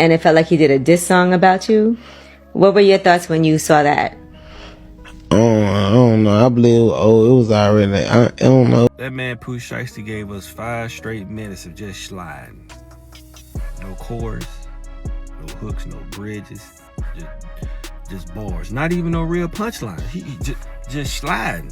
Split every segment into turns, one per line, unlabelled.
and it felt like he did a diss song about you. What were your thoughts when you saw that?
I don't know. I believe it was already. I don't know.
That man Pooh Shiesty gave us 5 straight minutes of just sliding. No chorus, no hooks, no bridges, just bars. Not even no real punchline. He just sliding.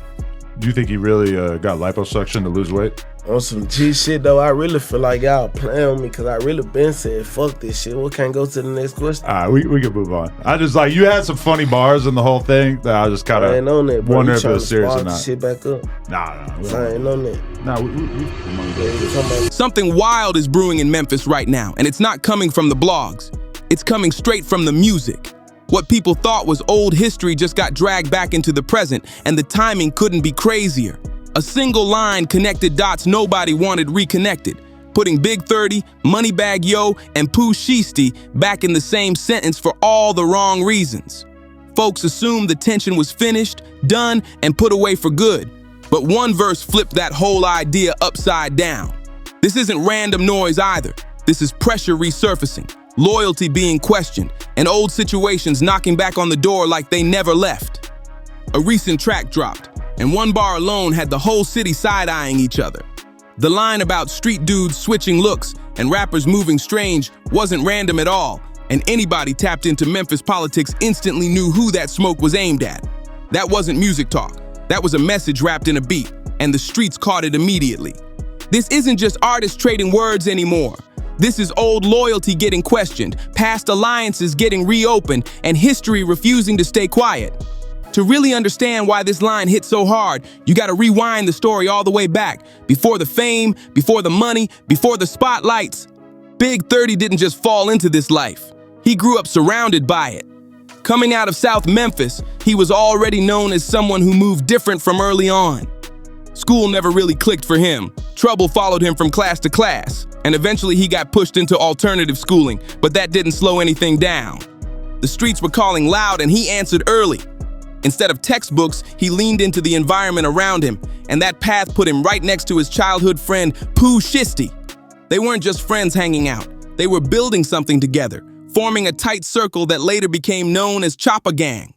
Do you think he really got liposuction to lose weight?
On some G shit though, I really feel like y'all playing with me because I really been said fuck this shit. We can't go to the next question.
All right, we can move on. I just you had some funny bars in the whole thing that I just kind of wonder if it was serious or not.
Shit back up.
Nah.
I ain't on that.
Nah,
Something wild is brewing in Memphis right now, and it's not coming from the blogs. It's coming straight from the music. What people thought was old history just got dragged back into the present, and the timing couldn't be crazier. A single line connected dots nobody wanted reconnected, putting Big 30, Moneybagg Yo, and Pooh Shiesty back in the same sentence for all the wrong reasons. Folks assumed the tension was finished, done, and put away for good. But one verse flipped that whole idea upside down. This isn't random noise either. This is pressure resurfacing, loyalty being questioned, and old situations knocking back on the door like they never left. A recent track dropped, and one bar alone had the whole city side-eyeing each other. The line about street dudes switching looks and rappers moving strange wasn't random at all, and anybody tapped into Memphis politics instantly knew who that smoke was aimed at. That wasn't music talk. That was a message wrapped in a beat, and the streets caught it immediately. This isn't just artists trading words anymore. This is old loyalty getting questioned, past alliances getting reopened, and history refusing to stay quiet. To really understand why this line hit so hard, you gotta rewind the story all the way back, before the fame, before the money, before the spotlights. Big 30 didn't just fall into this life. He grew up surrounded by it. Coming out of South Memphis, he was already known as someone who moved different from early on. School never really clicked for him. Trouble followed him from class to class, and eventually he got pushed into alternative schooling, but that didn't slow anything down. The streets were calling loud and he answered early. Instead of textbooks, he leaned into the environment around him, and that path put him right next to his childhood friend, Pooh Shiesty. They weren't just friends hanging out. They were building something together, forming a tight circle that later became known as Choppa Gang.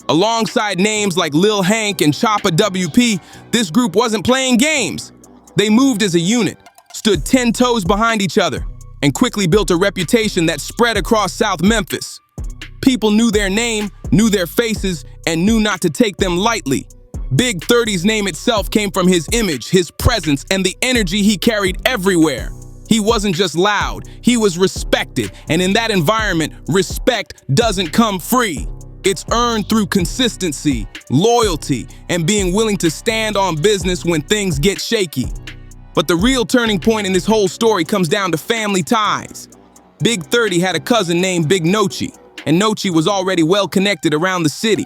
Alongside names like Lil Hank and Choppa WP, this group wasn't playing games. They moved as a unit, stood 10 toes behind each other, and quickly built a reputation that spread across South Memphis. People knew their name, knew their faces, and knew not to take them lightly. Big 30's name itself came from his image, his presence, and the energy he carried everywhere. He wasn't just loud, he was respected, and in that environment, respect doesn't come free. It's earned through consistency, loyalty, and being willing to stand on business when things get shaky. But the real turning point in this whole story comes down to family ties. Big 30 had a cousin named Big Nochi, and Nochi was already well connected around the city.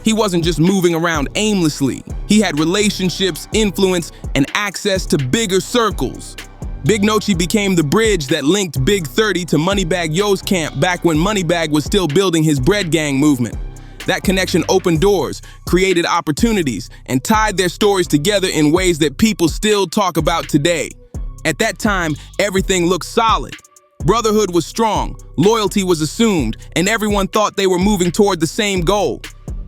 He wasn't just moving around aimlessly. He had relationships, influence, and access to bigger circles. Big Nochi became the bridge that linked Big 30 to Moneybagg Yo's camp back when Moneybagg was still building his bread gang movement. That connection opened doors, created opportunities, and tied their stories together in ways that people still talk about today. At that time, everything looked solid. Brotherhood was strong, loyalty was assumed, and everyone thought they were moving toward the same goal.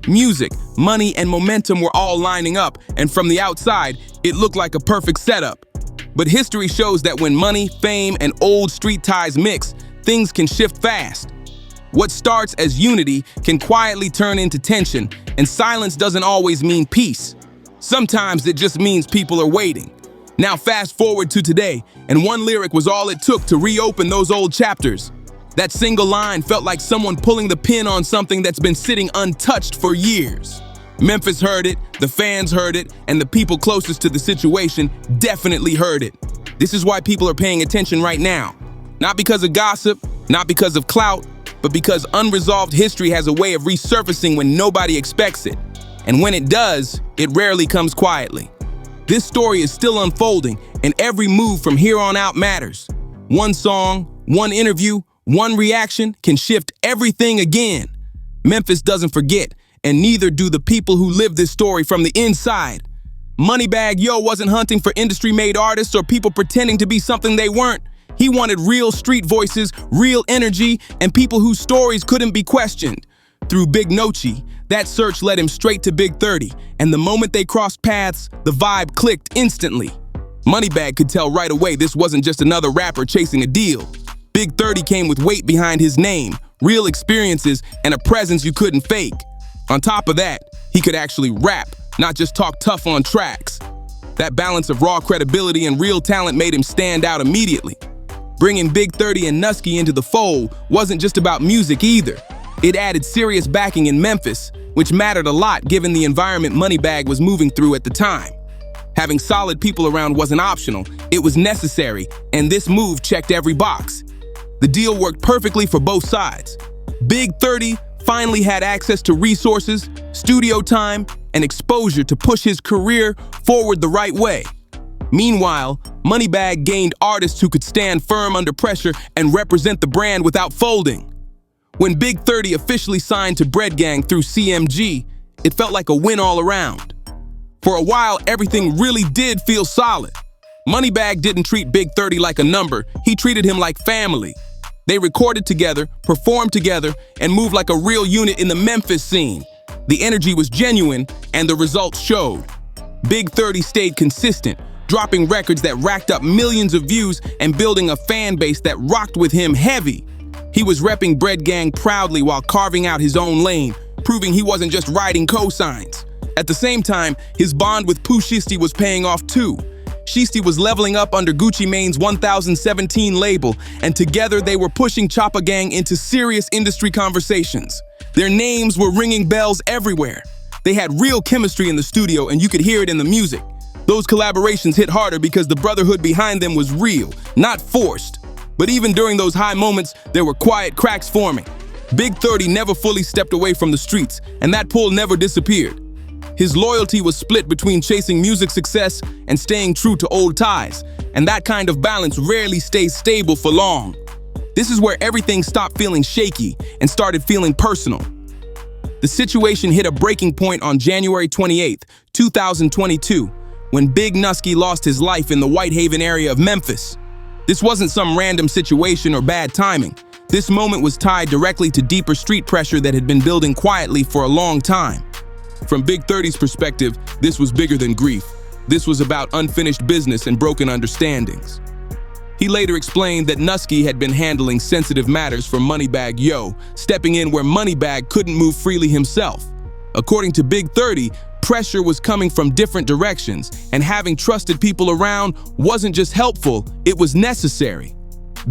Music, money, and momentum were all lining up, and from the outside, it looked like a perfect setup. But history shows that when money, fame, and old street ties mix, things can shift fast. What starts as unity can quietly turn into tension, and silence doesn't always mean peace. Sometimes it just means people are waiting. Now fast forward to today, and one lyric was all it took to reopen those old chapters. That single line felt like someone pulling the pin on something that's been sitting untouched for years. Memphis heard it, the fans heard it, and the people closest to the situation definitely heard it. This is why people are paying attention right now. Not because of gossip, not because of clout, but because unresolved history has a way of resurfacing when nobody expects it. And when it does, it rarely comes quietly. This story is still unfolding, and every move from here on out matters. One song, one interview, one reaction can shift everything again. Memphis doesn't forget, and neither do the people who live this story from the inside. Moneybagg Yo wasn't hunting for industry-made artists or people pretending to be something they weren't. He wanted real street voices, real energy, and people whose stories couldn't be questioned. Through Big Nochi, that search led him straight to Big 30, and the moment they crossed paths, the vibe clicked instantly. Moneybagg could tell right away this wasn't just another rapper chasing a deal. Big 30 came with weight behind his name, real experiences, and a presence you couldn't fake. On top of that, he could actually rap, not just talk tough on tracks. That balance of raw credibility and real talent made him stand out immediately. Bringing Big 30 and Nusky into the fold wasn't just about music either. It added serious backing in Memphis, which mattered a lot given the environment Moneybagg was moving through at the time. Having solid people around wasn't optional, it was necessary, and this move checked every box. The deal worked perfectly for both sides. Big 30 finally had access to resources, studio time, and exposure to push his career forward the right way. Meanwhile, Moneybagg gained artists who could stand firm under pressure and represent the brand without folding. When Big 30 officially signed to Bread Gang through CMG, it felt like a win all around. For a while, everything really did feel solid. Moneybagg didn't treat Big 30 like a number, he treated him like family. They recorded together, performed together, and moved like a real unit in the Memphis scene. The energy was genuine, and the results showed. Big 30 stayed consistent, dropping records that racked up millions of views and building a fan base that rocked with him heavy. He was repping Bread Gang proudly while carving out his own lane, proving he wasn't just riding cosigns. At the same time, his bond with Pooh Shiesty was paying off too. Shiesty was leveling up under Gucci Mane's 1017 label, and together they were pushing Choppa Gang into serious industry conversations. Their names were ringing bells everywhere. They had real chemistry in the studio, and you could hear it in the music. Those collaborations hit harder because the brotherhood behind them was real, not forced. But even during those high moments, there were quiet cracks forming. Big 30 never fully stepped away from the streets, and that pull never disappeared. His loyalty was split between chasing music success and staying true to old ties, and that kind of balance rarely stays stable for long. This is where everything stopped feeling shaky and started feeling personal. The situation hit a breaking point on January 28, 2022, when Big Nusky lost his life in the Whitehaven area of Memphis. This wasn't some random situation or bad timing. This moment was tied directly to deeper street pressure that had been building quietly for a long time. From Big 30's perspective, this was bigger than grief. This was about unfinished business and broken understandings. He later explained that Nusky had been handling sensitive matters for Moneybagg Yo, stepping in where Moneybagg couldn't move freely himself. According to Big 30, pressure was coming from different directions, and having trusted people around wasn't just helpful, it was necessary.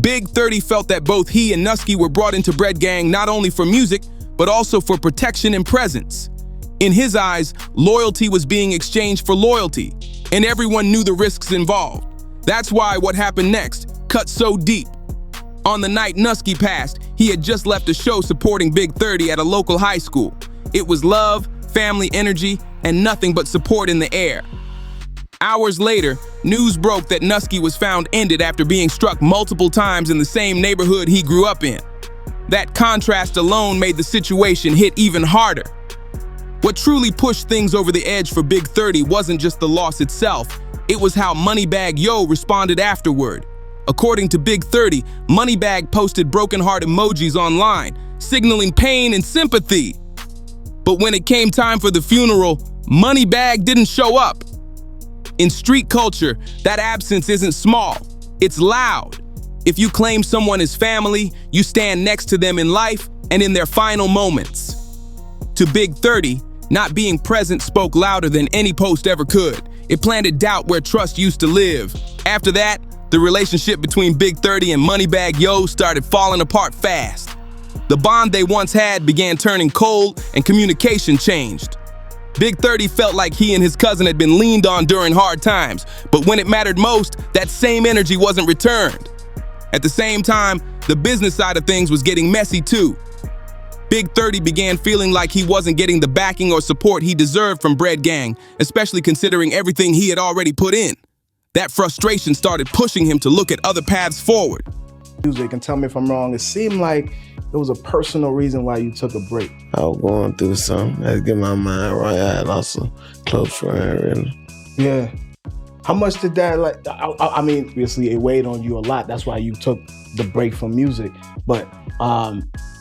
Big 30 felt that both he and Nusky were brought into Bread Gang not only for music, but also for protection and presence. In his eyes, loyalty was being exchanged for loyalty, and everyone knew the risks involved. That's why what happened next cut so deep. On the night Nusky passed, he had just left a show supporting Big 30 at a local high school. It was love, family energy, and nothing but support in the air. Hours later, news broke that Nusky was found ended after being struck multiple times in the same neighborhood he grew up in. That contrast alone made the situation hit even harder. What truly pushed things over the edge for Big 30 wasn't just the loss itself, it was how Moneybagg Yo responded afterward. According to Big 30, Moneybagg posted broken heart emojis online, signaling pain and sympathy. But when it came time for the funeral, Moneybagg didn't show up. In street culture, that absence isn't small, it's loud. If you claim someone as family, you stand next to them in life and in their final moments. To Big 30, not being present spoke louder than any post ever could. It planted doubt where trust used to live. After that, the relationship between Big 30 and Moneybagg Yo started falling apart fast. The bond they once had began turning cold and communication changed. Big 30 felt like he and his cousin had been leaned on during hard times, but when it mattered most, that same energy wasn't returned. At the same time, the business side of things was getting messy too. Big 30 began feeling like he wasn't getting the backing or support he deserved from Bread Gang, especially considering everything he had already put in. That frustration started pushing him to look at other paths forward.
Music, and tell me if I'm wrong, it seemed like there was a personal reason why you took a break.
I was going through something. I had to get my mind right. I had lost a close friend, really.
Yeah. How much did that, like, I mean, obviously it weighed on you a lot. That's why you took the break from music. But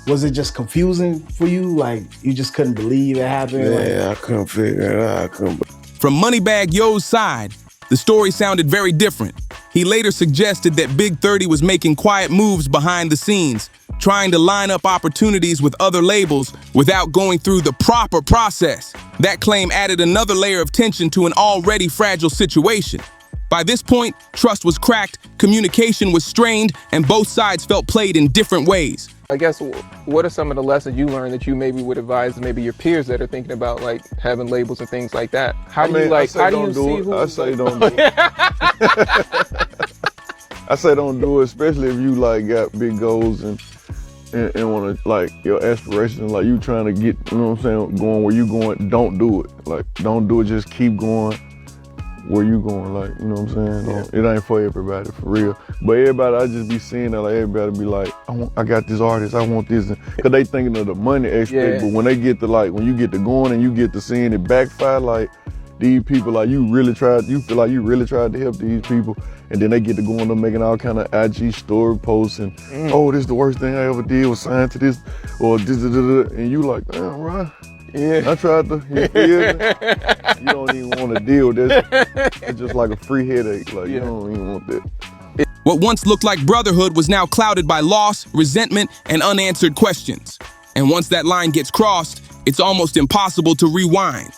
was it just confusing for you? Like, you just couldn't believe it happened?
Yeah, I couldn't figure it out.
From Moneybagg Yo's side, the story sounded very different. He later suggested that Big 30 was making quiet moves behind the scenes, trying to line up opportunities with other labels without going through the proper process. That claim added another layer of tension to an already fragile situation. By this point, trust was cracked, communication was strained, and both sides felt played in different ways.
I guess, what are some of the lessons you learned that you maybe would advise maybe your peers that are thinking about like having labels and things like that? How do you like, how do you see who?
I say don't do it. I say don't do it, especially if you like got big goals and want to, like, your aspirations, like you trying to get, you know what I'm saying, going where you going. Don't do it. Like, don't do it. Just keep going where you going, like, you know what I'm saying? Yeah. It ain't for everybody, for real. But everybody, I just be seeing that, like, everybody be like, I got this artist, I want this. Because they thinking of the money aspect, but when they get to, like, when you get to going and you get to seeing it backfire, like, these people, like, you feel like you really tried to help these people, and then they get to going up making all kind of IG story posts and, oh, this is the worst thing I ever did was sign to this, or this, and you like, damn, right? Yeah. I tried to, you feel me? You don't even want to deal with this. It's just like a free headache. Like, you don't even want that.
What once looked like brotherhood was now clouded by loss, resentment, and unanswered questions. And once that line gets crossed, it's almost impossible to rewind.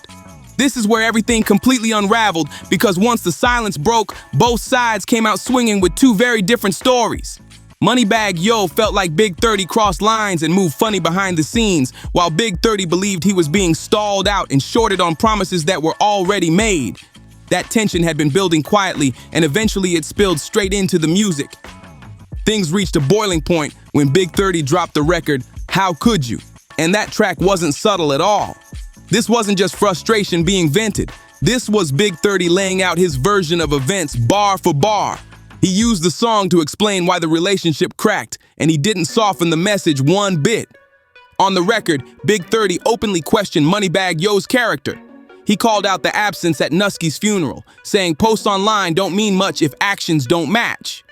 This is where everything completely unraveled, because once the silence broke, both sides came out swinging with two very different stories. Moneybagg Yo felt like Big 30 crossed lines and moved funny behind the scenes, while Big 30 believed he was being stalled out and shorted on promises that were already made. That tension had been building quietly, and eventually it spilled straight into the music. Things reached a boiling point when Big 30 dropped the record, How Could You? And that track wasn't subtle at all. This wasn't just frustration being vented. This was Big 30 laying out his version of events bar for bar. He used the song to explain why the relationship cracked, and he didn't soften the message one bit. On the record, Big 30 openly questioned Moneybagg Yo's character. He called out the absence at Nusky's funeral, saying posts online don't mean much if actions don't match.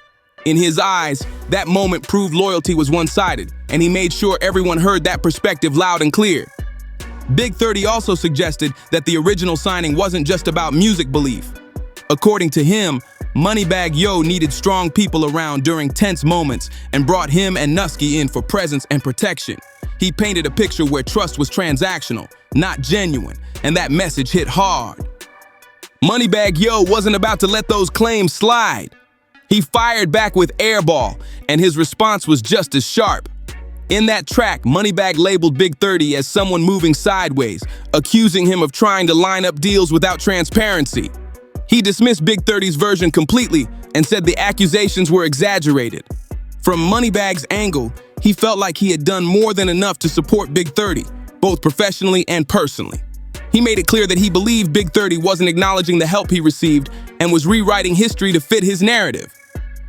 In his eyes, that moment proved loyalty was one-sided, and he made sure everyone heard that perspective loud and clear. Big 30 also suggested that the original signing wasn't just about music belief. According to him, Moneybagg Yo needed strong people around during tense moments and brought him and Nusky in for presence and protection. He painted a picture where trust was transactional, not genuine, and that message hit hard. Moneybagg Yo wasn't about to let those claims slide. He fired back with Airball, and his response was just as sharp. In that track, Moneybagg labeled Big 30 as someone moving sideways, accusing him of trying to line up deals without transparency. He dismissed Big 30's version completely and said the accusations were exaggerated. From Moneybagg's angle, he felt like he had done more than enough to support Big 30, both professionally and personally. He made it clear that he believed Big 30 wasn't acknowledging the help he received and was rewriting history to fit his narrative.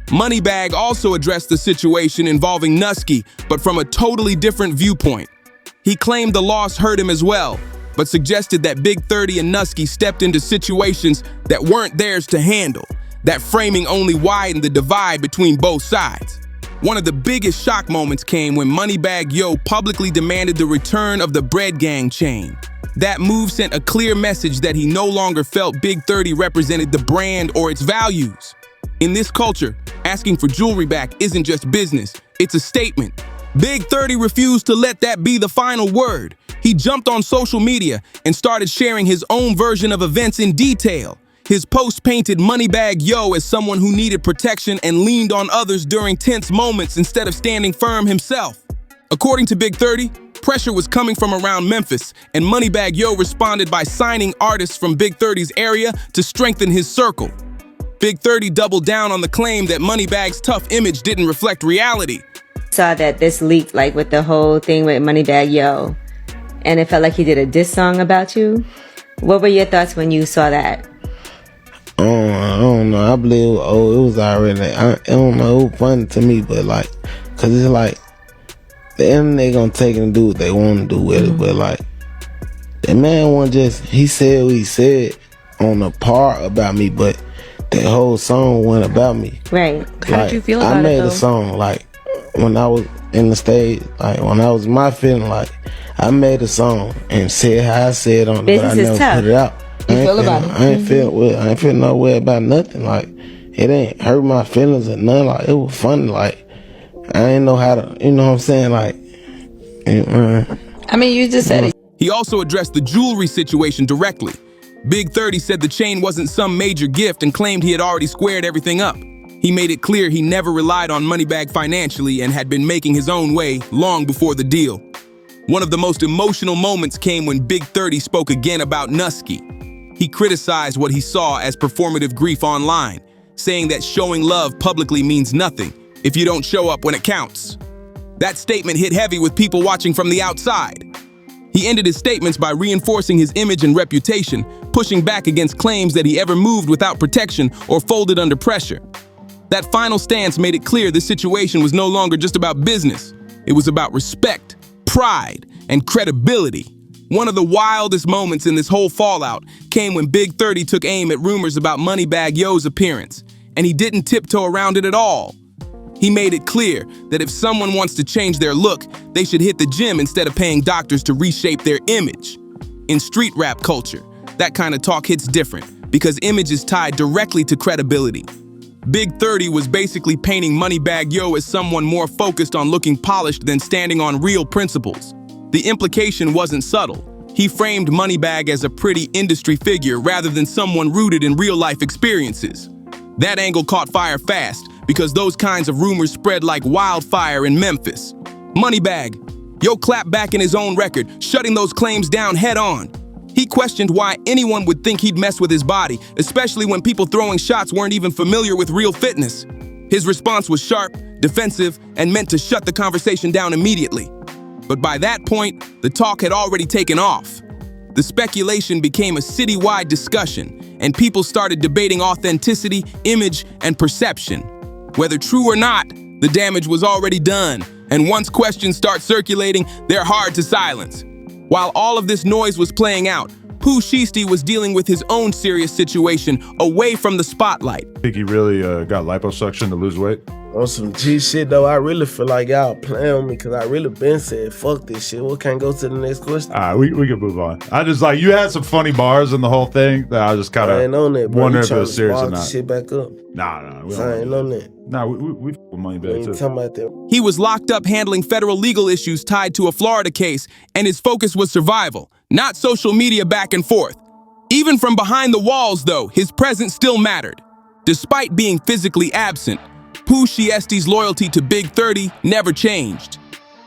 Moneybagg also addressed the situation involving Nusky, but from a totally different viewpoint. He claimed the loss hurt him as well, but suggested that Big 30 and Nusky stepped into situations that weren't theirs to handle. That framing only widened the divide between both sides. One of the biggest shock moments came when Moneybagg Yo publicly demanded the return of the Bread Gang chain. That move sent a clear message that he no longer felt Big 30 represented the brand or its values. In this culture, asking for jewelry back isn't just business, it's a statement. Big 30 refused to let that be the final word. He jumped on social media and started sharing his own version of events in detail. His post painted Moneybagg Yo as someone who needed protection and leaned on others during tense moments instead of standing firm himself. According to Big 30, pressure was coming from around Memphis, and Moneybagg Yo responded by signing artists from Big 30's area to strengthen his circle. Big 30 doubled down on the claim that Moneybagg's tough image didn't reflect reality.
Saw that this leaked like with the whole thing with Moneybagg Yo, and it felt like he did a diss song about you. What were your thoughts when you saw that?
I don't know. I believe it was already. I don't know. It was funny to me, but like, cause it's like the internet gonna take it and do what they want to do with it. But like, the man wasn't just. He said what he said on the part about me, but the whole song went about me.
Right.
How did you feel about it,
I made
though?
a song, like, when I was in the stage, like, when I was my feeling, like, I made a song and said how I said on it, but I never put it out.
You feel about it?
I ain't feel no way about nothing. Like, it ain't hurt my feelings or nothing. Like, it was funny. Like, I ain't know how to, you know what I'm saying? Like,
I mean, you just said it.
He also addressed the jewelry situation directly. Big 30 said the chain wasn't some major gift and claimed he had already squared everything up. He made it clear he never relied on Moneybagg financially and had been making his own way long before the deal. One of the most emotional moments came when Big 30 spoke again about Nusky. He criticized what he saw as performative grief online, saying that showing love publicly means nothing if you don't show up when it counts. That statement hit heavy with people watching from the outside. He ended his statements by reinforcing his image and reputation, pushing back against claims that he ever moved without protection or folded under pressure. That final stance made it clear this situation was no longer just about business. It was about respect, pride, and credibility. One of the wildest moments in this whole fallout came when Big 30 took aim at rumors about Moneybagg Yo's appearance, and he didn't tiptoe around it at all. He made it clear that if someone wants to change their look, they should hit the gym instead of paying doctors to reshape their image. In street rap culture, that kind of talk hits different because image is tied directly to credibility. Big 30 was basically painting Moneybagg Yo as someone more focused on looking polished than standing on real principles. The implication wasn't subtle. He framed Moneybagg as a pretty industry figure rather than someone rooted in real-life experiences. That angle caught fire fast because those kinds of rumors spread like wildfire in Memphis. Moneybagg, Yo clapped back in his own record, shutting those claims down head-on. He questioned why anyone would think he'd mess with his body, especially when people throwing shots weren't even familiar with real fitness. His response was sharp, defensive, and meant to shut the conversation down immediately. But by that point, the talk had already taken off. The speculation became a citywide discussion, and people started debating authenticity, image, and perception. Whether true or not, the damage was already done, and once questions start circulating, they're hard to silence. While all of this noise was playing out, Pooh Shiesty was dealing with his own serious situation away from the spotlight.
I think he really got liposuction to lose weight.
On some G shit though, I really feel like y'all playing on me because I really been said, fuck this shit. We can't go to the next question.
All right, we can move on. I just like, you had some funny bars in the whole thing that I just kind of wonder if it was serious or not.
Shit back up.
Nah.
I ain't on that.
Nah, we with Moneybagg too.
Talking about that.
He was locked up handling federal legal issues tied to a Florida case, and his focus was survival, not social media back and forth. Even from behind the walls, though, his presence still mattered. Despite being physically absent, Pooh Shiesty's loyalty to Big 30 never changed.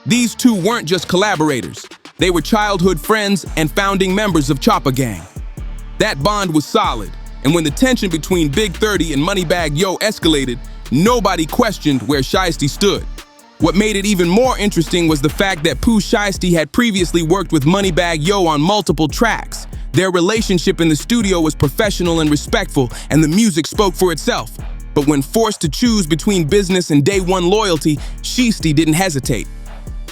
These two weren't just collaborators. They were childhood friends and founding members of Choppa Gang. That bond was solid, and when the tension between Big 30 and Moneybagg Yo escalated, nobody questioned where Shiesty stood. What made it even more interesting was the fact that Pooh Shiesty had previously worked with Moneybagg Yo on multiple tracks. Their relationship in the studio was professional and respectful, and the music spoke for itself. But when forced to choose between business and day one loyalty, Shiesty didn't hesitate.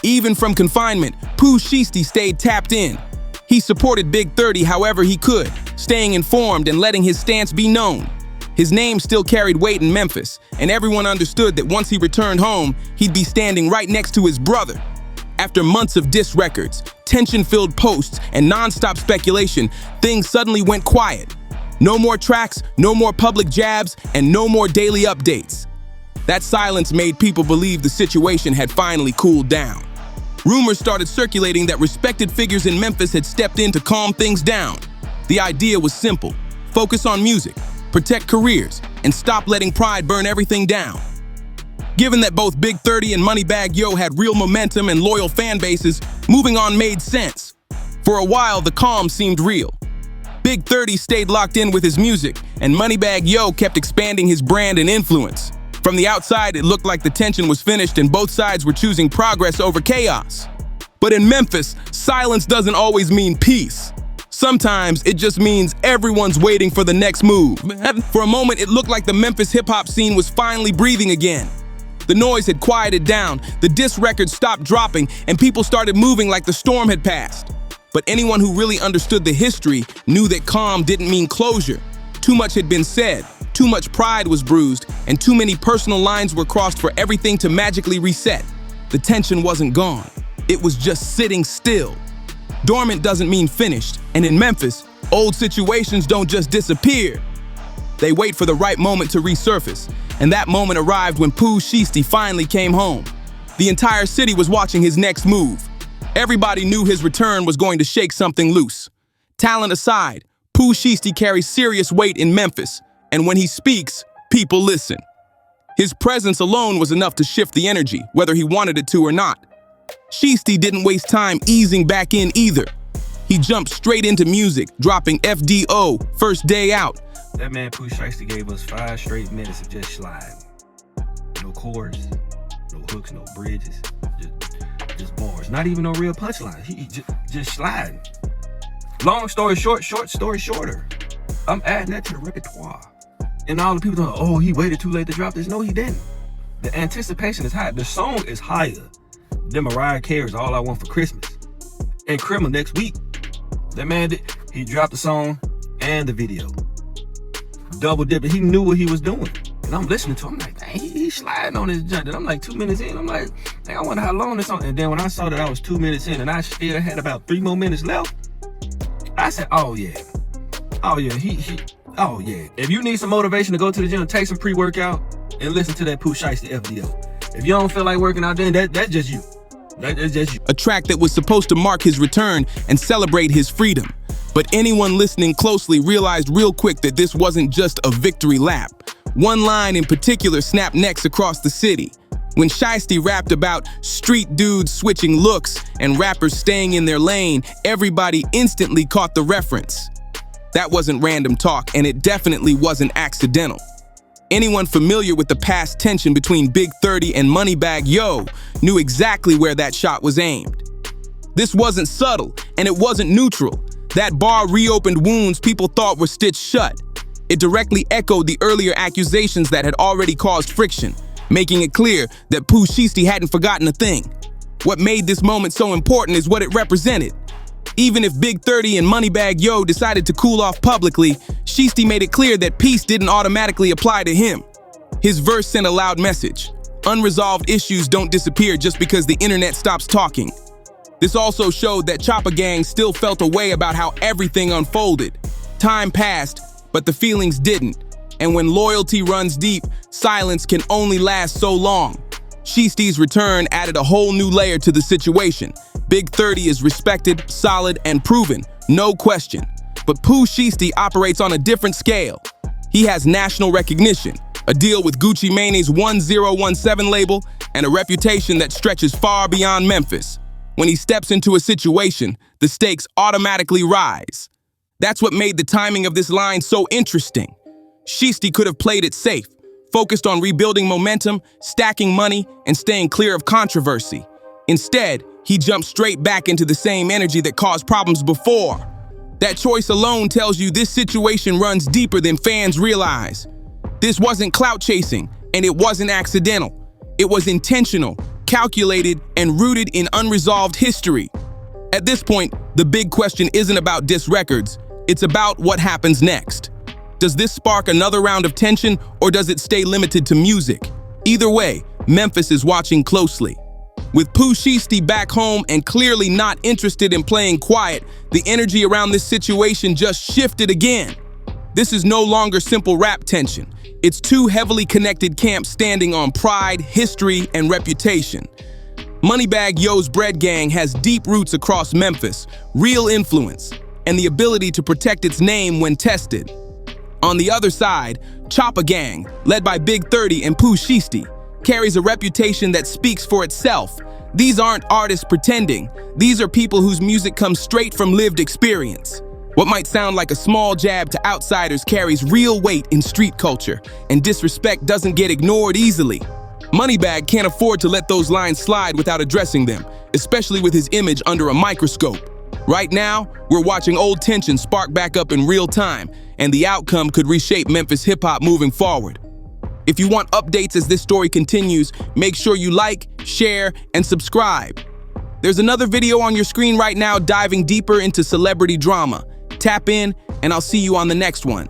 Even from confinement, Pooh Shiesty stayed tapped in. He supported Big 30 however he could, staying informed and letting his stance be known. His name still carried weight in Memphis, and everyone understood that once he returned home, he'd be standing right next to his brother. After months of diss records, tension-filled posts, and non-stop speculation, things suddenly went quiet. No more tracks, no more public jabs, and no more daily updates. That silence made people believe the situation had finally cooled down. Rumors started circulating that respected figures in Memphis had stepped in to calm things down. The idea was simple: focus on music, protect careers, and stop letting pride burn everything down. Given that both Big 30 and Moneybagg Yo had real momentum and loyal fan bases, moving on made sense. For a while, the calm seemed real. Big 30 stayed locked in with his music, and Moneybagg Yo kept expanding his brand and influence. From the outside, it looked like the tension was finished and both sides were choosing progress over chaos. But in Memphis, silence doesn't always mean peace. Sometimes it just means everyone's waiting for the next move. For a moment, it looked like the Memphis hip-hop scene was finally breathing again. The noise had quieted down, the diss records stopped dropping, and people started moving like the storm had passed. But anyone who really understood the history knew that calm didn't mean closure. Too much had been said, Too much pride was bruised, and too many personal lines were crossed for everything to magically reset. The tension wasn't gone. It was just sitting still. Dormant doesn't mean finished, and in Memphis, old situations don't just disappear. They wait for the right moment to resurface, and that moment arrived when Pooh Shiesty finally came home. The entire city was watching his next move. Everybody knew his return was going to shake something loose. Talent aside, Pooh Shiesty carries serious weight in Memphis, and when he speaks, people listen. His presence alone was enough to shift the energy, whether he wanted it to or not. Shiesty didn't waste time easing back in either. He jumped straight into music, dropping FDO, First Day Out.
That man Pooh Shiesty gave us 5 straight minutes of just sliding. No chorus, no hooks, no bridges, just bars. Not even no real punchline. He just sliding. Long story short, short story shorter. I'm adding that to the repertoire. And all the people don't, oh, he waited too late to drop this. No, he didn't. The anticipation is high. The song is higher than Mariah Carey's All I Want for Christmas. And Criminal next week. That man, he dropped the song and the video. Double dipping. He knew what he was doing. And I'm listening to him, I'm like, dang, he's sliding on this junk. And I'm like 2 minutes in. I'm like, dang, I wonder how long this song. And then when I saw that I was 2 minutes in and I still had about 3 more minutes left, I said, oh yeah. Oh yeah, oh yeah. If you need some motivation to go to the gym, take some pre-workout and listen to that Pooh Shiesty FDO. If you don't feel like working out, then that's just you. That's just you.
A track that was supposed to mark his return and celebrate his freedom. But anyone listening closely realized real quick that this wasn't just a victory lap. One line in particular snapped necks across the city. When Shiesty rapped about street dudes switching looks and rappers staying in their lane, everybody instantly caught the reference. That wasn't random talk, and it definitely wasn't accidental. Anyone familiar with the past tension between Big 30 and Moneybagg Yo knew exactly where that shot was aimed. This wasn't subtle, and it wasn't neutral. That bar reopened wounds people thought were stitched shut. It directly echoed the earlier accusations that had already caused friction, making it clear that Pooh Shiesty hadn't forgotten a thing. What made this moment so important is what it represented. Even if Big 30 and Moneybagg Yo decided to cool off publicly, Shiesty made it clear that peace didn't automatically apply to him. His verse sent a loud message. Unresolved issues don't disappear just because the internet stops talking. This also showed that Choppa Gang still felt a way about how everything unfolded. Time passed, but the feelings didn't. And when loyalty runs deep, silence can only last so long. Shiesty's return added a whole new layer to the situation. Big 30 is respected, solid, and proven, no question. But Pooh Shiesty operates on a different scale. He has national recognition, a deal with Gucci Mane's 1017 label, and a reputation that stretches far beyond Memphis. When he steps into a situation, the stakes automatically rise. That's what made the timing of this line so interesting. Shiesty could have played it safe, focused on rebuilding momentum, stacking money, and staying clear of controversy. Instead, he jumped straight back into the same energy that caused problems before. That choice alone tells you this situation runs deeper than fans realize. This wasn't clout chasing, and it wasn't accidental. It was intentional, calculated, and rooted in unresolved history. At this point, the big question isn't about diss records, it's about what happens next. Does this spark another round of tension, or does it stay limited to music? Either way, Memphis is watching closely. With Pooh Shiesty back home and clearly not interested in playing quiet, the energy around this situation just shifted again. This is no longer simple rap tension. It's two heavily connected camps standing on pride, history, and reputation. Moneybagg Yo's Bread Gang has deep roots across Memphis, real influence, and the ability to protect its name when tested. On the other side, Choppa Gang, led by Big 30 and Pooh Shiesty, carries a reputation that speaks for itself. These aren't artists pretending. These are people whose music comes straight from lived experience. What might sound like a small jab to outsiders carries real weight in street culture, and disrespect doesn't get ignored easily. Moneybagg can't afford to let those lines slide without addressing them, especially with his image under a microscope. Right now, we're watching old tension spark back up in real time, and the outcome could reshape Memphis hip-hop moving forward. If you want updates as this story continues, make sure you like, share, and subscribe. There's another video on your screen right now diving deeper into celebrity drama. Tap in, and I'll see you on the next one.